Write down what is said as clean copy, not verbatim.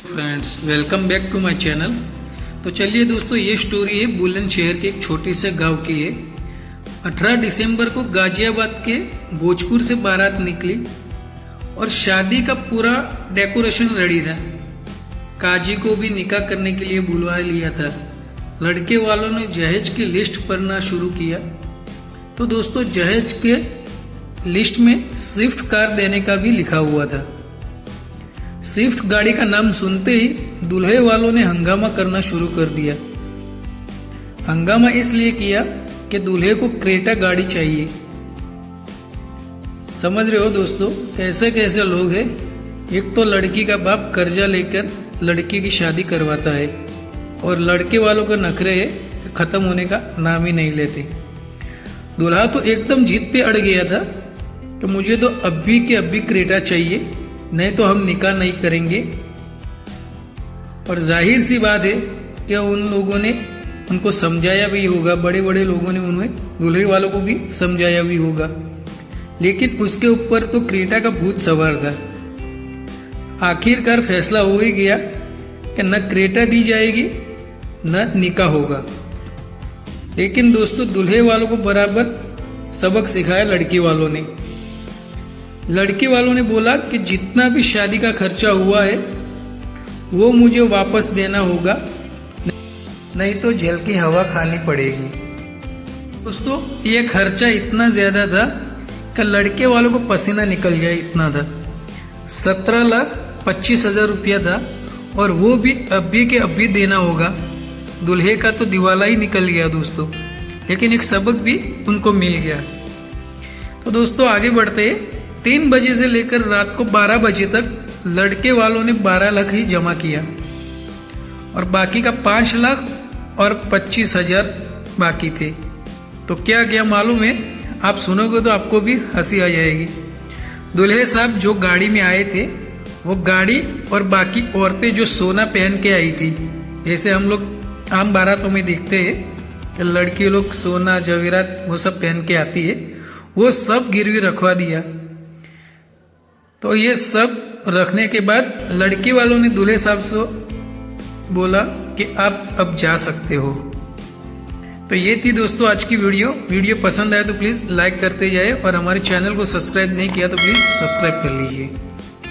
Friends, welcome back to my channel. तो चलिए दोस्तों, ये स्टोरी है बुलंदशहर के एक छोटे से गांव की है। 18 दिसंबर को गाजियाबाद के भोजपुर से बारात निकली और शादी का पूरा डेकोरेशन रेडी था। काजी को भी निकाह करने के लिए बुलवा लिया था। लड़के वालों ने जहेज की लिस्ट पढ़ना शुरू किया। तो दोस्तों, जहेज के लिस्ट में स्विफ्ट कार देने का भी लिखा हुआ था। स्विफ्ट गाड़ी का नाम सुनते ही दूल्हे वालों ने हंगामा करना शुरू कर दिया। हंगामा इसलिए किया कि दूल्हे को क्रेटा गाड़ी चाहिए। समझ रहे हो दोस्तों, कैसे कैसे लोग हैं। एक तो लड़की का बाप कर्जा लेकर लड़की की शादी करवाता है और लड़के वालों के नखरे खत्म होने का नाम ही नहीं लेते। दूल्हा तो एकदम जिद पे अड़ गया था कि मुझे तो अभी के अभी क्रेटा चाहिए, नहीं तो हम निकाह नहीं करेंगे। और जाहिर सी बात है कि उन लोगों ने उनको समझाया भी होगा, बड़े बड़े लोगों ने उन्हें दूल्हे वालों को भी समझाया भी होगा, लेकिन उसके ऊपर तो क्रेटा का भूत सवार था। आखिरकार फैसला हो ही गया कि न क्रेटा दी जाएगी न निकाह होगा। लेकिन दोस्तों, दूल्हे वालों को बराबर सबक सिखाया लड़की वालों ने। लड़की वालों ने बोला कि जितना भी शादी का खर्चा हुआ है वो मुझे वापस देना होगा, नहीं तो जेल की हवा खानी पड़ेगी। दोस्तों, ये खर्चा इतना ज्यादा था कि लड़के वालों को पसीना निकल गया। इतना था, 17,25,000 रुपया था और वो भी अभी के अभी देना होगा। दूल्हे का तो दिवाला ही निकल गया दोस्तों, लेकिन एक सबक भी उनको मिल गया। तो दोस्तों, आगे बढ़ते 3 बजे से लेकर रात को 12 बजे तक लड़के वालों ने 12 लाख ही जमा किया और बाकी का 5 लाख और 25,000 बाकी थे। तो क्या क्या मालूम है, आप सुनोगे तो आपको भी हंसी आ जाएगी। दूल्हे साहब जो गाड़ी में आए थे, वो गाड़ी और बाकी औरतें जो सोना पहन के आई थी, जैसे हम लोग आम बारातों में देखते हैं कि लड़की लोग सोना जवेरात वो सब पहन के आती है, वो सब गिरवी रखवा दिया। तो ये सब रखने के बाद लड़की वालों ने दूल्हे साहब से बोला कि आप अब जा सकते हो। तो ये थी दोस्तों आज की वीडियो पसंद आए तो प्लीज लाइक करते जाए और हमारे चैनल को सब्सक्राइब नहीं किया तो प्लीज सब्सक्राइब कर लीजिए।